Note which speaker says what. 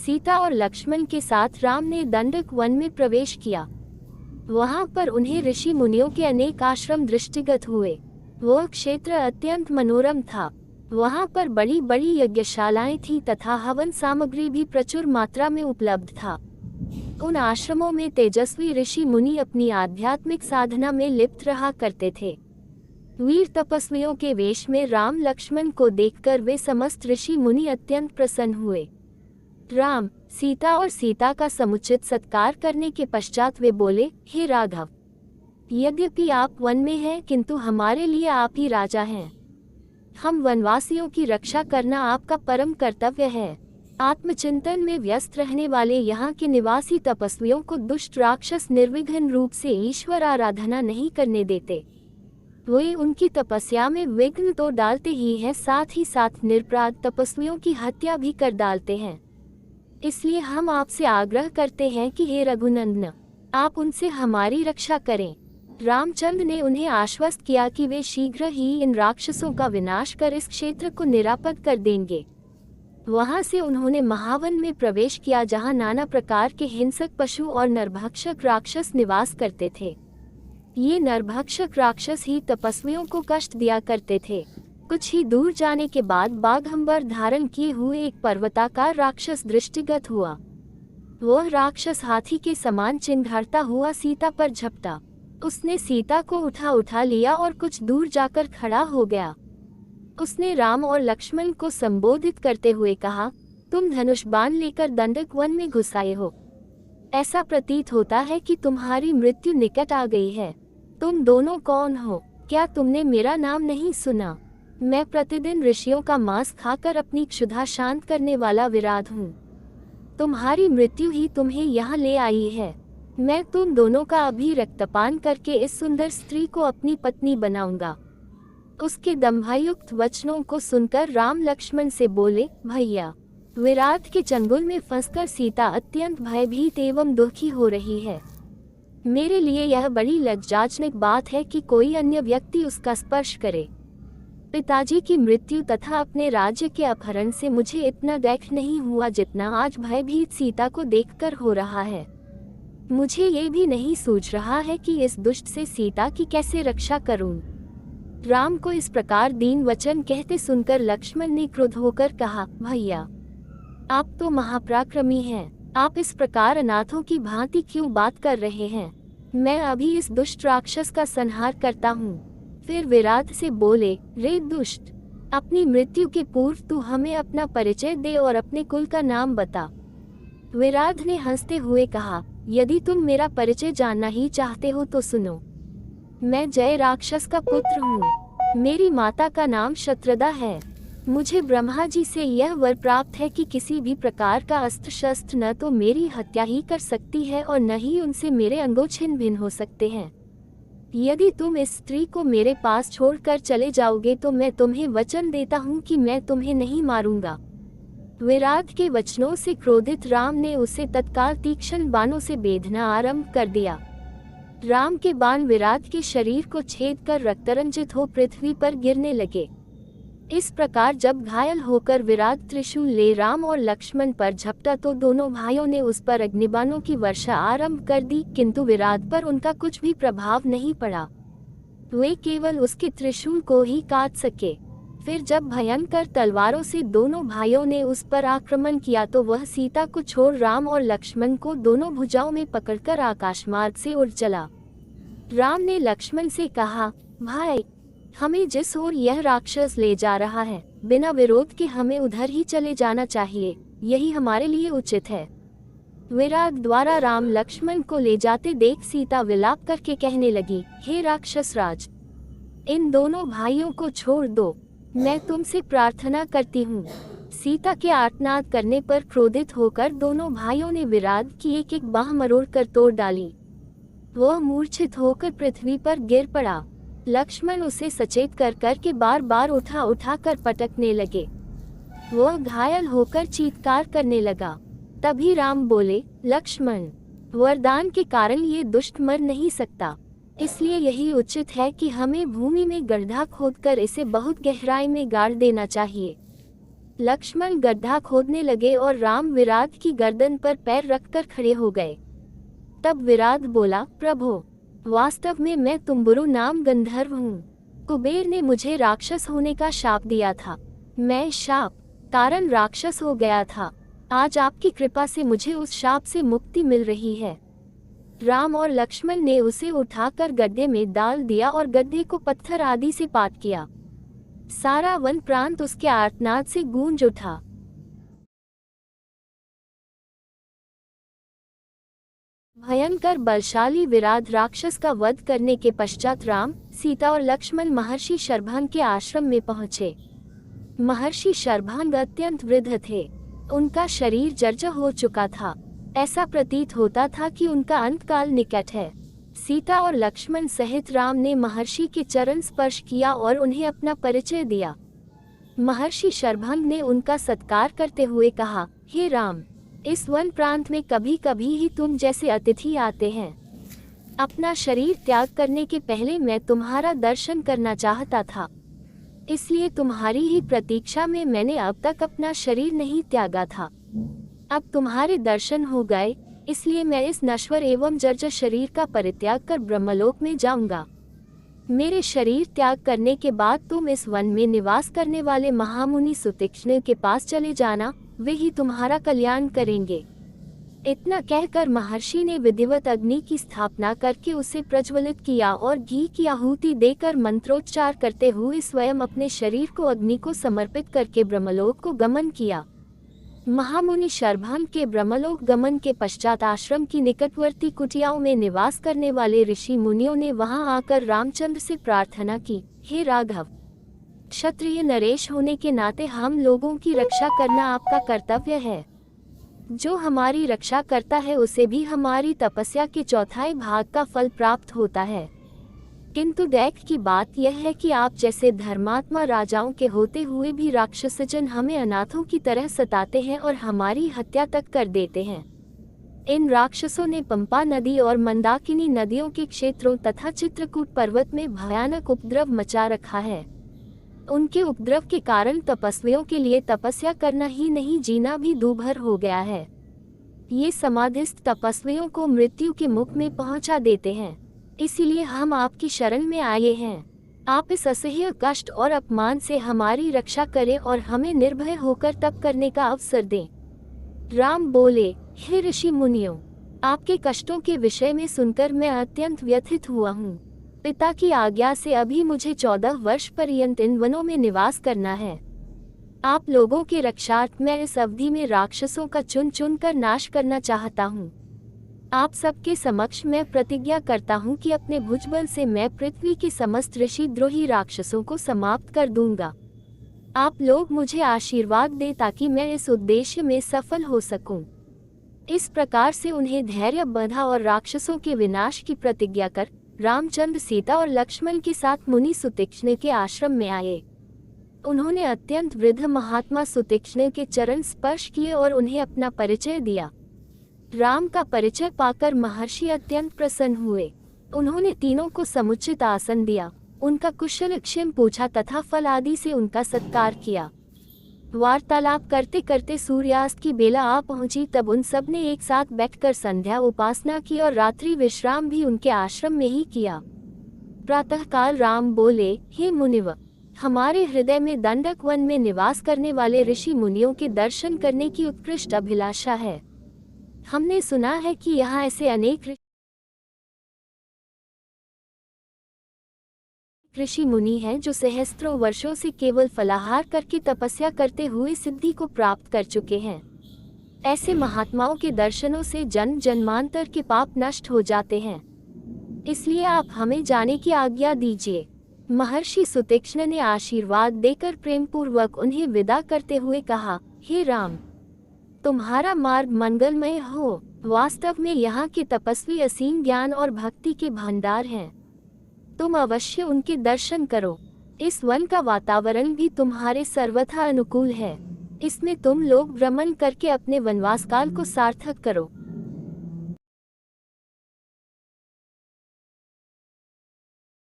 Speaker 1: सीता और लक्ष्मण के साथ राम ने दंडक वन में प्रवेश किया। वहां पर उन्हें ऋषि मुनियों के अनेक आश्रम दृष्टिगत हुए। वह क्षेत्र अत्यंत मनोरम था। वहां पर बड़ी बड़ी यज्ञशालाएं थी तथा हवन सामग्री भी प्रचुर मात्रा में उपलब्ध था। उन आश्रमों में तेजस्वी ऋषि मुनि अपनी आध्यात्मिक साधना में लिप्त रहा करते थे। वीर तपस्वियों के वेश में राम लक्ष्मण को देखकर वे समस्त ऋषि मुनि अत्यंत प्रसन्न हुए। राम, सीता और सीता का समुचित सत्कार करने के पश्चात वे बोले, हे राघव, यद्यपि आप वन में हैं किंतु हमारे लिए आप ही राजा हैं। हम वनवासियों की रक्षा करना आपका परम कर्तव्य है। आत्मचिंतन में व्यस्त रहने वाले यहाँ के निवासी तपस्वियों को दुष्ट राक्षस निर्विघ्न रूप से ईश्वर आराधना नहीं करने देते। वे उनकी तपस्या में विघ्न तो डालते ही हैं, साथ ही साथ निरपराध तपस्वियों की हत्या भी कर डालते हैं। इसलिए हम आपसे आग्रह करते हैं कि हे रघुनंदन, आप उनसे हमारी रक्षा करें। रामचंद्र ने उन्हें आश्वस्त किया कि वे शीघ्र ही इन राक्षसों का विनाश कर इस क्षेत्र को निरापद कर देंगे। वहां से उन्होंने महावन में प्रवेश किया, जहां नाना प्रकार के हिंसक पशु और नरभक्षक राक्षस निवास करते थे। ये नरभक्षक राक्षस ही तपस्वियों को कष्ट दिया करते थे। कुछ ही दूर जाने के बाद बाघंबर धारण किए हुए एक पर्वताकार राक्षस दृष्टिगत हुआ। वह राक्षस हाथी के समान चिंघाड़ता हुआ सीता पर झपटा। उसने सीता को उठा लिया और कुछ दूर जाकर खड़ा हो गया। उसने राम और लक्ष्मण को संबोधित करते हुए कहा, तुम धनुष बाण लेकर दंडक वन में घुस आए हो। ऐसा प्रतीत होता है कि तुम्हारी मृत्यु निकट आ गई है। तुम दोनों कौन हो? क्या तुमने मेरा नाम नहीं सुना? मैं प्रतिदिन ऋषियों का मांस खाकर अपनी क्षुधा शांत करने वाला विराध हूँ। तुम्हारी मृत्यु ही तुम्हें यहाँ ले आई है। मैं तुम दोनों का अभी रक्तपान करके इस सुंदर स्त्री को अपनी पत्नी बनाऊंगा। उसके दंभायुक्त वचनों को सुनकर राम लक्ष्मण से बोले, भैया, विराट के चंगुल में फंसकर सीता अत्यंत भयभीत एवं दुखी हो रही है। मेरे लिए यह बड़ी लज्जाजनक बात है कि कोई अन्य व्यक्ति उसका स्पर्श करे। पिताजी की मृत्यु तथा अपने राज्य के अपहरण से मुझे इतना दुख नहीं हुआ जितना आज भयभीत सीता को देखकर हो रहा है। मुझे ये भी नहीं सूझ रहा है कि इस दुष्ट से सीता की कैसे रक्षा करूं। राम को इस प्रकार दीन वचन कहते सुनकर लक्ष्मण ने क्रुद्ध होकर कहा, भैया, आप तो महापराक्रमी हैं। आप इस प्रकार अनाथों की भांति क्यों बात कर रहे हैं? मैं अभी इस दुष्ट राक्षस का संहार करता हूँ। फिर विराट से बोले, रे दुष्ट, अपनी मृत्यु के पूर्व तू हमें अपना परिचय दे और अपने कुल का नाम बता। विराट ने हंसते हुए कहा, यदि तुम मेरा परिचय जानना ही चाहते हो तो सुनो। मैं जय राक्षस का पुत्र हूँ। मेरी माता का नाम शत्रदा है। मुझे ब्रह्मा जी से यह वर प्राप्त है कि किसी भी प्रकार का अस्त्र शस्त्र न तो मेरी हत्या ही कर सकती है और न ही उनसे मेरे अंगों छिन्न भिन्न हो सकते हैं। यदि तुम इस स्त्री को मेरे पास छोड़कर चले जाओगे तो मैं तुम्हें वचन देता हूँ कि मैं तुम्हें नहीं मारूंगा। विराट के वचनों से क्रोधित राम ने उसे तत्काल तीक्ष्ण बाणों से बेधना आरंभ कर दिया। राम के बाण विराट के शरीर को छेद कर रक्तरंजित हो पृथ्वी पर गिरने लगे। इस प्रकार जब घायल होकर विराट त्रिशूल ले राम और लक्ष्मण पर झपटा तो दोनों भाइयों ने उस पर अग्निबाणों की वर्षा आरंभ कर दी, किंतु विराट पर उनका कुछ भी प्रभाव नहीं पड़ा। वे केवल उसके त्रिशूल को ही काट सके। फिर जब भयंकर तलवारों से दोनों भाइयों ने उस पर आक्रमण किया तो वह सीता को छोड़ राम और लक्ष्मण को दोनों भुजाओं में पकड़कर आकाशमार्ग से उड़ चला। राम ने लक्ष्मण से कहा, भाई, हमें जिस ओर यह राक्षस ले जा रहा है, बिना विरोध के हमें उधर ही चले जाना चाहिए। यही हमारे लिए उचित है। विराट द्वारा राम लक्ष्मण को ले जाते देख सीता विलाप करके कहने लगी, हे राक्षस राज, इन दोनों भाइयों को छोड़ दो। मैं तुमसे प्रार्थना करती हूँ। सीता के आर्तनाद करने पर क्रोधित होकर दोनों भाइयों ने विराट की एक एक बाह मरोड़ कर तोड़ डाली। वह मूर्छित होकर पृथ्वी पर गिर पड़ा। लक्ष्मण उसे सचेत कर के बार बार उठा कर पटकने लगे। वह घायल होकर चीत्कार करने लगा। तभी राम बोले, लक्ष्मण, वरदान के कारण ये दुष्ट मर नहीं सकता, इसलिए यही उचित है कि हमें भूमि में गड्ढा खोदकर इसे बहुत गहराई में गाड़ देना चाहिए। लक्ष्मण गड्ढा खोदने लगे और राम विराट की गर्दन पर पैर रखकर खड़े हो गए। तब विराट बोला, प्रभु, वास्तव में मैं तुम्बुरु नाम गंधर्व हूँ। कुबेर ने मुझे राक्षस होने का शाप दिया था। मैं इस शाप कारण राक्षस हो गया था। आज आपकी कृपा से मुझे उस शाप से मुक्ति मिल रही है। राम और लक्ष्मण ने उसे उठाकर गड्ढे में डाल दिया और गड्ढे को पत्थर आदि से पाट किया। सारा वन प्रांत उसके आर्तनाद से गूंज उठा। भयंकर बलशाली विराट राक्षस का वध करने के पश्चात राम, सीता और लक्ष्मण महर्षि शर्भांग के आश्रम में पहुंचे। महर्षि शर्भांग अत्यंत वृद्ध थे। उनका शरीर जर्जर हो चुका था। ऐसा प्रतीत होता था कि उनका अंतकाल निकट है। सीता और लक्ष्मण सहित राम ने महर्षि के चरण स्पर्श किया और उन्हें अपना परिचय दिया। महर्षि शर्भांग ने उनका सत्कार करते हुए कहा, हे राम, इस वन प्रांत में कभी कभी ही तुम जैसे अतिथि आते हैं। अपना शरीर त्याग करने के पहले मैं तुम्हारा दर्शन करना चाहता था, इसलिए तुम्हारी ही प्रतीक्षा में मैंने अब तक अपना शरीर नहीं त्यागा था। अब तुम्हारे दर्शन हो गए, इसलिए मैं इस नश्वर एवं जर्जर शरीर का परित्याग कर ब्रह्मलोक में जाऊंगा। मेरे शरीर त्याग करने के बाद तुम इस वन में निवास करने वाले महामुनि सुतीक्ष्ण के पास चले जाना, वे ही तुम्हारा कल्याण करेंगे। इतना कहकर महर्षि ने विधिवत अग्नि की स्थापना करके उसे प्रज्वलित किया और घी की आहुति देकर मंत्रोच्चार करते हुए स्वयं अपने शरीर को अग्नि को समर्पित करके ब्रह्मलोक को गमन किया। महामुनि शर्भांग के ब्रह्मलोक गमन के पश्चात आश्रम की निकटवर्ती कुटियाओं में निवास करने वाले ऋषि मुनियों ने वहां आकर रामचंद्र से प्रार्थना की, हे राघव, क्षत्रिय नरेश होने के नाते हम लोगों की रक्षा करना आपका कर्तव्य है। जो हमारी रक्षा करता है उसे भी हमारी तपस्या के चौथाई भाग का फल प्राप्त होता है। किंतु दैख की बात यह है कि आप जैसे धर्मात्मा राजाओं के होते हुए भी राक्षसजन हमें अनाथों की तरह सताते हैं और हमारी हत्या तक कर देते हैं। इन राक्षसों ने पंपा नदी और मंदाकिनी नदियों के क्षेत्रों तथा चित्रकूट पर्वत में भयानक उपद्रव मचा रखा है। उनके उपद्रव के कारण तपस्वियों के लिए तपस्या करना ही नहीं, जीना भी दूभर हो गया है। ये समाधिस्थ तपस्वियों को मृत्यु के मुख में पहुंचा देते हैं। इसीलिए हम आपकी शरण में आए हैं। आप इस असह्य कष्ट और अपमान से हमारी रक्षा करें और हमें निर्भय होकर तप करने का अवसर दें। राम बोले, हे ऋषि मुनियों, आपके कष्टों के विषय में सुनकर मैं अत्यंत व्यथित हुआ हूँ। पिता की आज्ञा से अभी मुझे 14 वर्ष पर्यंत इन वनों में निवास करना है। आप लोगों के रक्षार्थ मैं इस अवधि में राक्षसों का चुन चुन कर नाश करना चाहता हूँ। आप सबके समक्ष मैं प्रतिज्ञा करता हूँ कि अपने भुजबल से मैं पृथ्वी के समस्त ऋषि द्रोही राक्षसों को समाप्त कर दूंगा। आप लोग मुझे आशीर्वाद दें ताकि मैं इस उद्देश्य में सफल हो सकूं। इस प्रकार से उन्हें धैर्य बंधा और राक्षसों के विनाश की प्रतिज्ञा कर रामचंद्र सीता और लक्ष्मण के साथ मुनि सुतीक्ष्ण के आश्रम में आए। उन्होंने अत्यंत वृद्ध महात्मा सुतीक्ष्ण के चरण स्पर्श किए और उन्हें अपना परिचय दिया। राम का परिचय पाकर महर्षि अत्यंत प्रसन्न हुए। उन्होंने तीनों को समुचित आसन दिया, उनका कुशल क्षेम पूछा तथा फल आदि से उनका सत्कार किया। वार्तालाप करते करते सूर्यास्त की बेला आ पहुंची। तब उन सब ने एक साथ बैठकर संध्या उपासना की और रात्रि विश्राम भी उनके आश्रम में ही किया। प्रातःकाल राम बोले, हे मुनिव, हमारे हृदय में दंडक वन में निवास करने वाले ऋषि मुनियों के दर्शन करने की उत्कृष्ट अभिलाषा है। हमने सुना है कि यहाँ ऐसे अनेक ऋषि मुनि हैं जो सहस्त्रों वर्षों से केवल फलाहार करके तपस्या करते हुए सिद्धि को प्राप्त कर चुके हैं। ऐसे महात्माओं के दर्शनों से जन्म जन्मांतर के पाप नष्ट हो जाते हैं। इसलिए आप हमें जाने की आज्ञा दीजिए। महर्षि सुतीक्ष्ण ने आशीर्वाद देकर प्रेम पूर्वक उन्हें विदा करते हुए कहा, हे राम, तुम्हारा मार्ग मंगलमय हो। वास्तव में यहाँ के तपस्वी असीम ज्ञान और भक्ति के भंडार हैं। तुम अवश्य उनके दर्शन करो। इस वन का वातावरण भी तुम्हारे सर्वथा अनुकूल है। इसमें तुम लोग भ्रमण करके अपने वनवास काल को सार्थक करो।